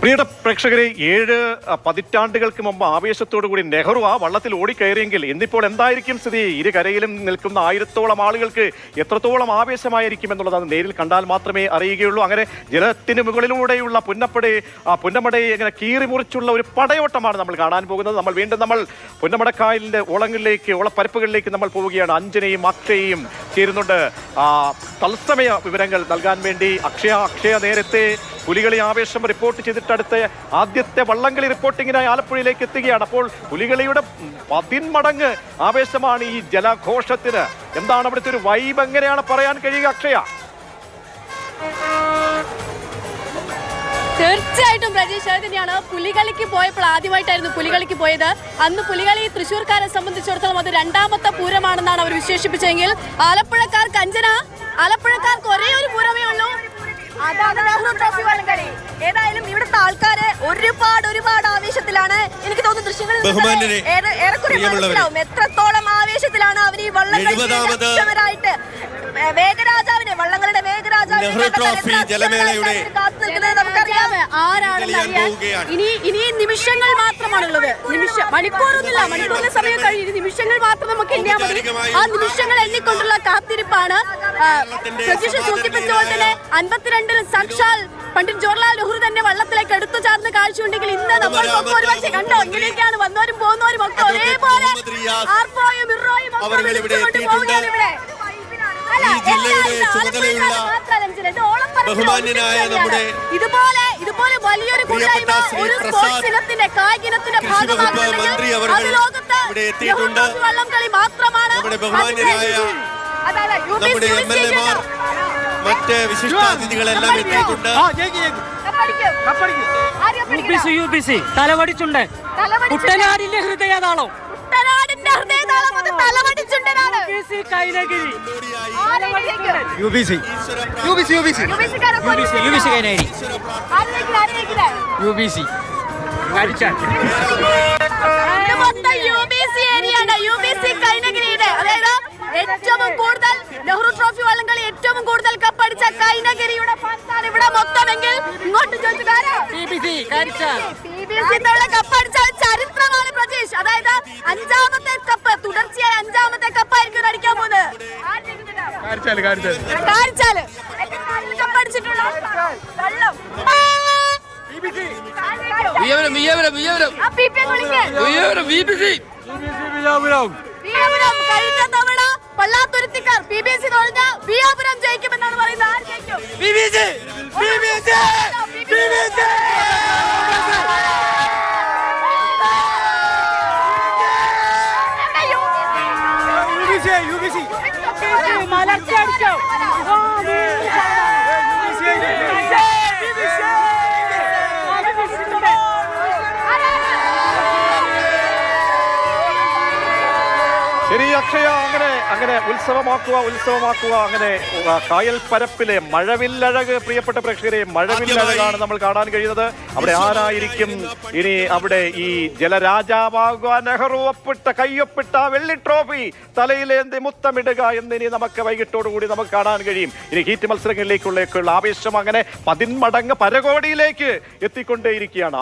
പ്രിയ പ്രേക്ഷകരെ, 7 പതിറ്റാണ്ടുകൾക്ക് മുമ്പ് ആവേശത്തോടു കൂടി നെഹ്റു ആ വള്ളത്തിൽ ഓടിക്കയറിയെങ്കിൽ ഇന്നിപ്പോൾ എന്തായിരിക്കും സ്ഥിതി? ഇരു കരയിലും നിൽക്കുന്ന 1000-ഓളം ആളുകൾക്ക് എത്രത്തോളം ആവേശമായിരിക്കും എന്നുള്ളത് നേരിൽ കണ്ടാൽ മാത്രമേ അറിയുകയുള്ളൂ. അങ്ങനെ ജലത്തിന് മുകളിലൂടെയുള്ള പുന്നമടയെ ഇങ്ങനെ കീറി മുറിച്ചുള്ള ഒരു പടയോട്ടമാണ് നമ്മൾ കാണാൻ പോകുന്നത്. വീണ്ടും പുന്നമടക്കായലിന്റെ ഓളപ്പരപ്പുകളിലേക്ക് നമ്മൾ പോവുകയാണ്. അഞ്ജനയും അക്ഷയയും ചേരുന്നുണ്ട് തത്സമയ വിവരങ്ങൾ നൽകാൻ വേണ്ടി. അക്ഷയ നേരത്തെ പുലികളി ആവേശം റിപ്പോർട്ട് ചെയ്തിട്ട് ആദ്യത്തെ വള്ളംകളി റിപ്പോർട്ടിങ്ങിനായി ആലപ്പുഴയിലേക്ക് എത്തുകയാണ്. അപ്പോൾ പുലികളിയുടെ 10 മടങ്ങ് ആവേശമാണ് ഈ ജലഘോഷത്തിന്. എന്താണ് അവിടുത്തെ ഒരു വൈബ്, എങ്ങനെയാണ് പറയാൻ കഴിയുക അക്ഷയ? തീർച്ചയായിട്ടും പ്രജീഷ്, അത് തന്നെയാണ്. പുലികളിക്ക് പോയപ്പോൾ ആദ്യമായിട്ടായിരുന്നു പുലികളിക്ക് പോയത്. അന്ന് പുലികളി തൃശ്ശൂർക്കാരെ സംബന്ധിച്ചിടത്തോളം അത് 2ാമത്തെ പൂരമാണെന്നാണ് അവർ വിശേഷിപ്പിച്ചെങ്കിൽ ആലപ്പുഴക്കാർക്ക് ആലപ്പുഴക്കാർക്ക് ഒരേ ഒരു പൂരമേ ഉള്ളൂ, അതാണ് നെഹ്റു ട്രോഫി വള്ളംകളി. ഏതായാലും ഇവിടുത്തെ ആൾക്കാര് ഒരുപാട് ആവേശത്തിലാണ്. എനിക്ക് തോന്നുന്നു ദൃശ്യങ്ങളിൽ ഏറെക്കുറെ മനസ്സിലാവും എത്രത്തോളം ആവേശത്തിലാണ് അവർ ഈ വള്ളംകളിയായിട്ട് വേഗരാജാവിനെ വള്ളങ്ങളുടെ വേഗരാജാവിനെ നമുക്കറിയാം ആരാണെന്ന് അറിയാൻ ഇനി നിമിഷങ്ങൾ മാത്രമാണുള്ളത്. മണിക്കൂറിന്റെ സമയം കഴിഞ്ഞ് നിമിഷങ്ങൾ മാത്രം നമുക്ക് എണ്ണിയാൽ മതി. ആ നിമിഷങ്ങൾ എണ്ണിക്കൊണ്ടുള്ള കാത്തിരിപ്പാണ്. പ്രതീക്ഷ സൂചിപ്പിച്ചതുപോലെ തന്നെ 52-ൽ സാക്ഷാൽ പണ്ഡിറ്റ് ജവഹർലാൽ നെഹ്റു തന്നെ വള്ളത്തിലേക്ക് എടുത്തു ചാർന്ന കാഴ്ചയുണ്ടെങ്കിൽ ഇന്ന് നമ്മൾക്കൊക്കെ ഒരുപക്ഷെ കണ്ടോ, ഇങ്ങനെയൊക്കെയാണ് വന്നവരും പോകുന്നവരും ഒക്കെ ഒരേപോലെ ആർപ്പോയും ഇറോയും പോവുകയാണ് ഇവിടെ. ഇതുപോലെ വലിയൊരു കൂട്ടായ്മ ഒരു സ്പോർട്സ് ഇനത്തിന്റെ കായികത്തിന്റെ ഭാഗമാകുന്നുണ്ടെങ്കിൽ അത് ലോകത്ത് വള്ളംകളി മാത്രമാണ്. മറ്റ് വിശിഷ്ടാതിഥികളെല്ലാം എത്തിയിട്ടുണ്ട്. തലവടിച്ചുണ്ട് കുട്ടനാടിന്റെ ഹൃദയതാളം ഏറ്റവും കൂടുതൽ നെഹ്റു ട്രോഫി വള്ളംകളി ഏറ്റവും കൂടുതൽ കപ്പടിച്ച കൈനഗിരിയുടെ ഫാൻസാണ് ഇവിടെ മൊത്തമെങ്കിൽ ഇങ്ങോട്ട് കപ്പടിച്ച ചരിത്രമാണ് പ്രജീഷ്. അതായത് 5ാമത്തെ കപ്പ്, തുടർച്ചയായി 5ാമത്തെ കപ്പായിരിക്കും അടിക്കാൻ പോകുന്നത്. കപ്പടിച്ചിട്ടുള്ള കഴിഞ്ഞ തവണ പള്ളാത്തുരുത്തിക്കാർ BBC തോൽഞ്ഞ വിയാപുരം ജയിക്കുമെന്നാണ് പറയുന്നത്. ആര് ജയിക്കും? ശരി അക്ഷയ, അങ്ങനെ ഉത്സവമാക്കുക. അങ്ങനെ കായൽ പരപ്പിലെ മഴവില്ലഴക്, പ്രിയപ്പെട്ട പ്രേക്ഷകരെ, മഴവില്ലഴകാണ് നമ്മൾ കാണാൻ കഴിയുന്നത്. അവിടെ ആരായിരിക്കും ഇനി അവിടെ ഈ ജലരാജാവാകുക? നെഹ്റു കയ്യൊപ്പിട്ട വെള്ളി ട്രോഫി തലയിലേന്തി മുത്തമിടുക എന്നിനി നമുക്ക് വൈകിട്ടോടുകൂടി നമുക്ക് കാണാൻ കഴിയും. ഇനി ഹീറ്റ് മത്സരങ്ങളിലേക്കുള്ള ആവേശം അങ്ങനെ 10 മടങ്ങ് പരകോടിയിലേക്ക് എത്തിക്കൊണ്ടേയിരിക്കുകയാണ്.